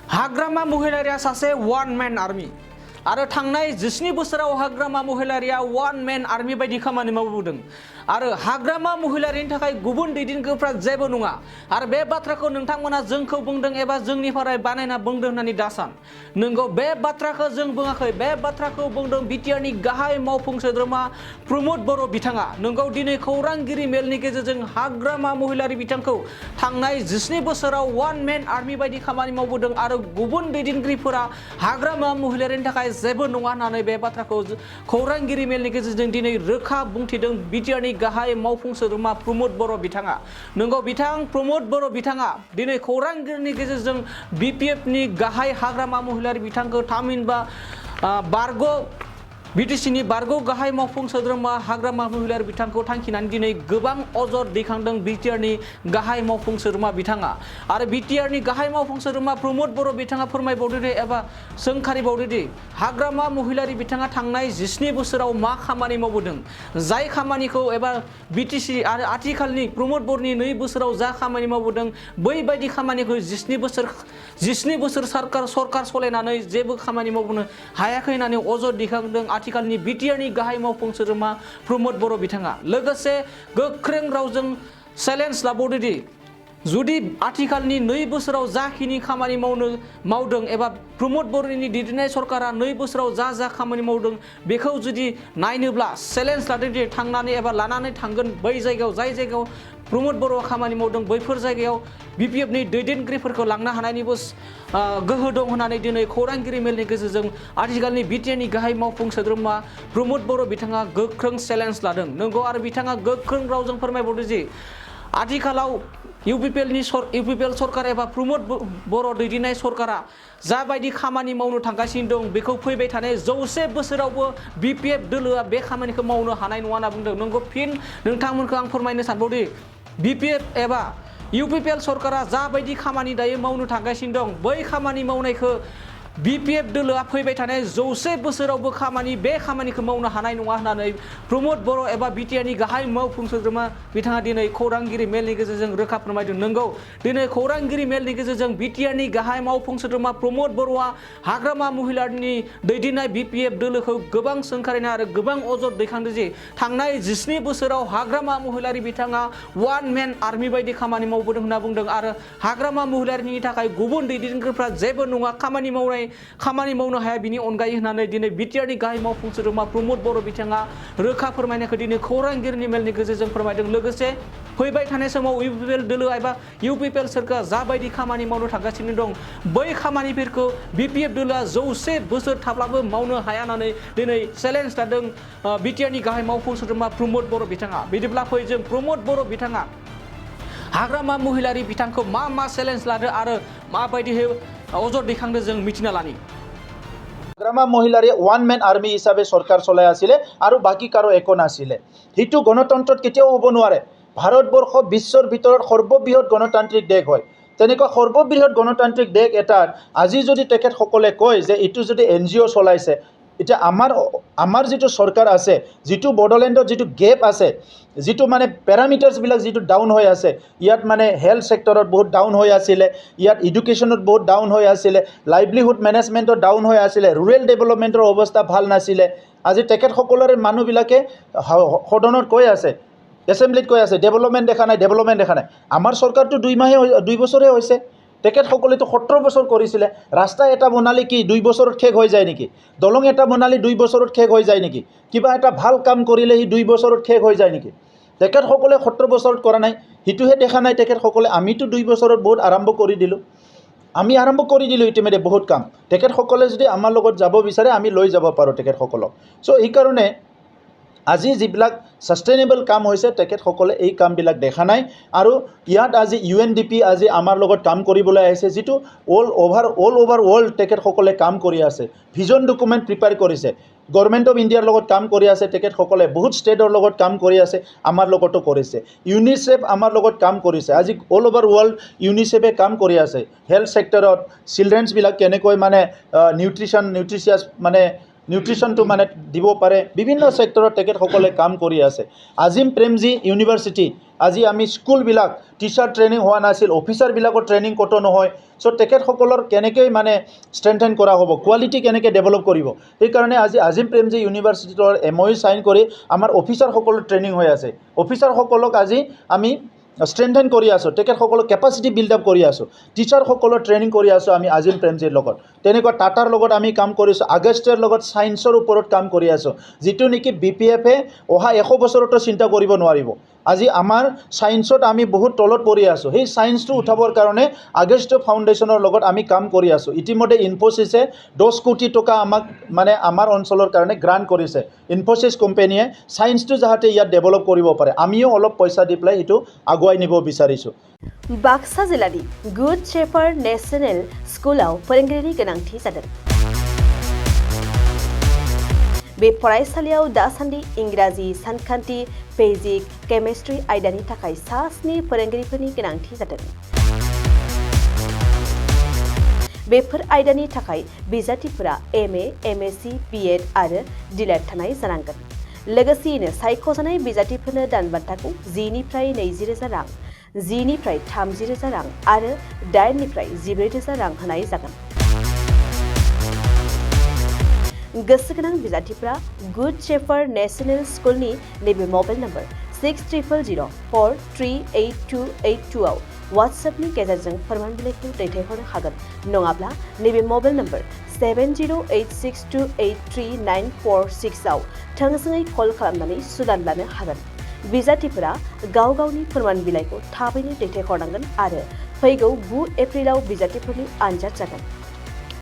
हाग्रामा महिलारिया सासे वान मैन आर्मी आरो थांनाय 17 बोसोराव हाग्रामा महिलारिया वान मैन आर्मी बायदि खामानि मावबोदों आरो हाग्रामा महिलारिनि थाखाय गुबुन दैदेनगिरिफ्रा जेबो नङा आरो बे बाथ्राखौ नोंथांमोना जोंखौ बुंदों एबा जोंनिफ्राय बानायना बुंदों होननानै दासान नंगौ बे बाथ्राखौ जों बुङाखै बे बाथ्राखौ बुंदों बिटिआरनि गाहाय मावफुं सोद्रोमा प्रमद बर' बिथाङा नंगौ दिनै खौरांगिरि मेलनि गेजेरजों हाग्रामा महिलारि बिथांखौ थांनाय 17 बोसोराव वान मैन आर्मी बायदि खामानि मावबोदों आरो गुबुन दैदेनगिरिफोरा हाग्रामा महिलारिनि थाखाय जेबो नङा होननानै बे बाथ्राखौ खौरांगिरि मेलनि गेजेरजों दिनै रोखा बुंथिदों बिटिआरनि गाहाय मावफुं सोद्रोमा प्रमद बर' बिथाङा नंगौ बिथां प्रमद बर' बिथाङा दिनै खौरांगिरिनि गेजेरजों बिपिएफनि गाहाय हाग्रामा महिलारि बिथांखौ थामहिनबा बारग' बिटिसिनि बारग' गाहाय मावफुं सोद्रोमा हाग्रामा महिलारि बिथांखौ थांखिनानै दिनै गोबां अजद दैखांदों बिटिआरनि गाहाय मावफुं सोद्रोमा बिथाङा आरो बिटिआरनि गाहाय मावफुं सोद्रोमा प्रमद बर' बिथाङा फोरमायबावदों एबा सोंखारिबावदोंदि हाग्रामा महिलारि बिथाङा थांनाय 17 बोसोराव मा खामानि मावबोदों जाय खामानिखौ एबा बिटिसि आरो आथिखालनि प्रमद बर'नि 2 बोसोराव जा खामानि मावबोदों बैबायदि खामानिखौ 17 बोसोर सरकार सलायनानै जेबो खामानि मावबोनो हायाखै होननानै अजद दैखांदों आथिखालनि बिटिआरनि गाहाय मावफुं सोद्रोमा प्रमद बर' बिथाङा लोगोसे गोख्रों रावजों चेलेन्ज लाबावदोंदि जुदि आथिखालनि 2 बोसोराव जाखिनि खामानि मावदों एबा प्रमद बर'नि दैदेननाय सरकारा 2 बोसोराव जा खामानि मावदों बेखौ जुदि नायनोब्ला चेलेन्ज लादोंदि थांनानै एबा लानानै थांगोन बै जायगायाव जाय जायगायाव प्रमद बर'आ खामानि मावदों बैफोर जायगायाव बिपिएफनि दैदेनगिरिफोरखौ लांनो हानायनिबो गोहो दं होननानै दिनै खौरांगिरि मेलनि गेजेरजों आथिखालनि बिटिआरनि गाहाय मावफुं सोद्रोमा प्रमद बर' बिथाङा गोख्रों चेलेन्ज लादों नंगौ आरो बिथाङा गोख्रों रावजों फोरमायबावदों जे आथिखालाव इउपिपिएल सरकार एबा प्रमद बर' दैदेननाय सरकारा जाबायदि खामानि मावनो थांगासिनो दं बेखौ फैबाय थानाय 100 बोसोरावबो बिपिएफ दोलोआ बे खामानिखौ मावनो हानाय नङा होनना बुंदों नंगौ फिन नोंथांमोनखौ आं फोरमायनो सानबावदि बिपिएफ एबा इउपिपिएल सरकारा जाबायदि खामानि दायो मावनो थांगासिनो दं बै खामानि मावनायखौ बिपिएफ दोलोआ फैबाय थानाय 100 बोसोरावबो बे खामानिखौ मावनो हानाय नङा होननानै प्रमद बर' एबा बिटिआरनि गाहाय मावफुं सोद्रोमा बिथाङा दिनै खौरांगिरि मेलनि गेजेरजों रोखा फोरमायदों नंगौ दिनै खौरांगिरि मेलनि गेजेरजों बिटिआरनि गाहाय मावफुं सोद्रोमा प्रमद बर'आ हाग्रामा महिलारिनि दैदेननाय बिपिएफ दोलोखौ गोबां सोंखारिनाय आरो गोबां अजद दैखांदों जे थांनाय 17 बोसोराव हाग्रामा महिलारि बिथाङा वान मैन आर्मी बायदि खामानि मावबोदों होनना बुंदों आरो हाग्रामा महिलारिनि थाखाय गुबुन दैदेनगिरिफ्रा जेबो नङा खामानि मावनो हाया बिनि अनगायै होननानै दिनै बिटिआरनि गाहाय मावफुं सोद्रोमा प्रमद बर' बिथाङा रोखा फोरमायनायखौ दिनै खौरांगिरिनि मेलनि गेजेरजों फोरमायदों लोगोसे फैबाय थानाय समाव इउपिपिएल दोलो एबा इउपिपिएल सोरखारा जाबायदि खामानि मावनो थांगासिनो दं बै खामानिफोरखौ बिपिएफ दोलोआ 100 बोसोर थाब्लाबो मावनो हाया होननानै दिनै चेलेन्ज लादों बिटिआरनि गाहाय मावफुं सोद्रोमा प्रमद बर' बिथाङा बिदिब्ला फै जों प्रमद बर' बिथाङा हाग्रामा महिलारि बिथांखौ मा चेलेन्ज लादो आरो माबायदिहै अजद दैखांदो जों मिथिना लानि हाग्रामा महिलारी वान मैन आर्मी हिसाबे सरकार चलाई आसिले आरो बाकी कारो एको नासिले हितु गणतंत्रत केতিয়াও হ'ব নোৱাৰে ভাৰতবৰ্ষ বিশ্বৰ ভিতৰত সৰ্ববৃহৎ গণতান্ত্ৰিক দেশ হয় তেনেকুৱা সৰ্ববৃহৎ গণতান্ত্ৰিক দেশ এটাত আজি যদি তেখেতসকলে কয় যে ইটো যদি এনজিঅ চলাইছে এতিয়া আমাৰ যিটো চৰকাৰ আছে যিটো বড়োলেণ্ডৰ যিটো গেপ আছে যিটো মানে প্যাৰামিটাৰ্ছবিলাক যিটো ডাউন হৈ আছে ইয়াত মানে হেল্থ সেক্টৰত বহুত ডাউন হৈ আছিলে ইয়াত এডুকেশ্যনত বহুত ডাউন হৈ আছিলে লাইভলিহুড মেনেজমেণ্টত ডাউন হৈ আছিলে ৰুৰেল ডেভেলপমেণ্টৰ অৱস্থা ভাল নাছিলে আজি তেখেতসকলৰে মানুহবিলাকে সদনত কৈ আছে এছেম্বলিত কৈ আছে ডেভেলপমেণ্ট দেখা নাই আমাৰ চৰকাৰটো 2 বছৰহে হৈছে তেখেতসকলেতো 17 বছৰ কৰিছিলে ৰাস্তা এটা বনালি কি 2 বছৰত শেষ হৈ যায় নেকি দলং এটা বনালি 2 বছৰত শেষ হৈ যায় নেকি কিবা এটা ভাল কাম কৰিলে হি 2 বছৰত শেষ হৈ যায় নেকি তেখেতসকলে 17 বছৰত কৰা নাই হিতুহে দেখা নাই তেখেতসকলে আমিতো 2 বছৰত বহুত আৰম্ভ কৰি দিলোঁ ইতিমধ্যে বহুত কাম তেখেতসকলে যদি আমাৰ লগত যাব বিচাৰে আমি লৈ যাব পাৰোঁ তেখেতসকলক সো এই কাৰণে আজি যিবিলাক সাস্টেইনেবল কাম হৈছে তেখেতসকলে এই কামবিলাক দেখা নাই আৰু ইয়াত আজি ইউএনডিপি আজি আমাৰ লগত কাম কৰিবলৈ আহিছে যিটো অল ওভাৰ ৱৰ্ল্ড তেখেতসকলে কাম কৰি আছে ভিজন ডকুমেণ্ট প্ৰিপেয়াৰ কৰিছে গভৰ্ণমেণ্ট অফ ইণ্ডিয়াৰ লগত কাম কৰি আছে তেখেতসকলে বহুত ষ্টেটৰ লগত কাম কৰি আছে আমাৰ লগতো কৰিছে ইউনিচেফ আমাৰ লগত কাম কৰিছে আজি অল ওভাৰ ৱৰ্ল্ড ইউনিচেফে কাম কৰি আছে হেল্থ সেক্টৰত চিলড্ৰেনছবিলাক কেনেকৈ মানে নিউট্ৰিচিয়াছ মানে নিউট্ৰিশ্যনটো মানে দিব পাৰে বিভিন্ন সেক্টৰত তেখেতসকলে কাম কৰি আছে আজিম প্ৰেমজী ইউনিভাৰ্চিটি আজি আমি স্কুলবিলাক টিচাৰ ট্ৰেইনিং হোৱা নাছিল অফিচাৰবিলাকৰ ট্ৰেইনিং ক'তো নহয় চ' তেখেতসকলৰ কেনেকৈ মানে ষ্ট্ৰেংথেন কৰা হ'ব কোৱালিটি কেনেকৈ ডেভেলপ কৰিব সেইকাৰণে আজি আজিম প্ৰেমজী ইউনিভাৰ্চিটিৰ MOU চাইন কৰি আমাৰ অফিচাৰসকলৰ ট্ৰেইনিং হৈ আছে অফিচাৰসকলক আজি আমি ষ্ট্ৰেংথেন কৰি আছোঁ তেখেতসকলৰ কেপাচিটি বিল্ড আপ কৰি আছোঁ টিচাৰসকলৰ ট্ৰেইনিং কৰি আছোঁ আমি আজিম প্ৰেমজীৰ লগত তেনেকুৱা টাটাৰ লগত আমি কাম কৰিছোঁ আগষ্টৰ লগত ছায়েন্সৰ ওপৰত কাম কৰি আছোঁ যিটো নেকি BPF-এ অহা 100 বছৰতো চিন্তা কৰিব নোৱাৰিব আজি আমাৰ ছায়েন্সত আমি বহুত তলত পৰি আছোঁ সেই ছায়েন্সটো উঠাবৰ কাৰণে আগষ্ট ফাউণ্ডেশ্যনৰ লগত আমি কাম কৰি আছোঁ ইতিমধ্যে ইনফোচিছে 10 কোটি টকা আমাক মানে আমাৰ অঞ্চলৰ কাৰণে গ্ৰাণ্ট কৰিছে ইনফোচিছ কোম্পানীয়ে ছায়েন্সটো যাতে ইয়াত ডেভেলপ কৰিব পাৰে আমিও অলপ পইচা দি পেলাই সেইটো আগুৱাই নিব বিচাৰিছোঁ बाक्सा जिल्लानि गुड शेफार्ड नेशनेल स्कुलाव फोरोंगिरिनि गोनांथि जादों बे फरायसालियाव दासान्दि इंराजि सानखान्थि फिजिक्स केमिस्ट्रि आयदानि थाखाय 7 फोरोंगिरिफोरनि गोनांथि जादों बेफोर आयदानि थाखाय बिजाथिफोरा MA MSc BEd आरो DLED थानाय जानांगोन लोगोसेयैनो सायख'जानाय बिजाथिफोरनो दानबान्थाखौ 10 निफ्राय 20,000 रां 10 निफ्राय 30,000 रां आरो 8 निफ्राय 14,000 रां होनाय जागोन गोसो गोनां बिजाथिफोरा गुड शेफार्ड नेशनेल स्कुलनि नैबे मबाइल नम्बर 600004388282 आव WhatsAppनि गेजेरजों फोरमान बिलाइखौ दैथायहरनो हागोन नङाब्ला नैबे मबाइल नम्बर 7086283946 आव थोंजोङै कल खालामनानै सुलाद लानो हागोन बिजाथिफोरा गाव गावनि फोरमान बिलाइखौ थाबैनो दैथायहरनांगोन आरो फैगौ 9 एप्रिलाव बिजाथिफोरनि आनजाद जागोन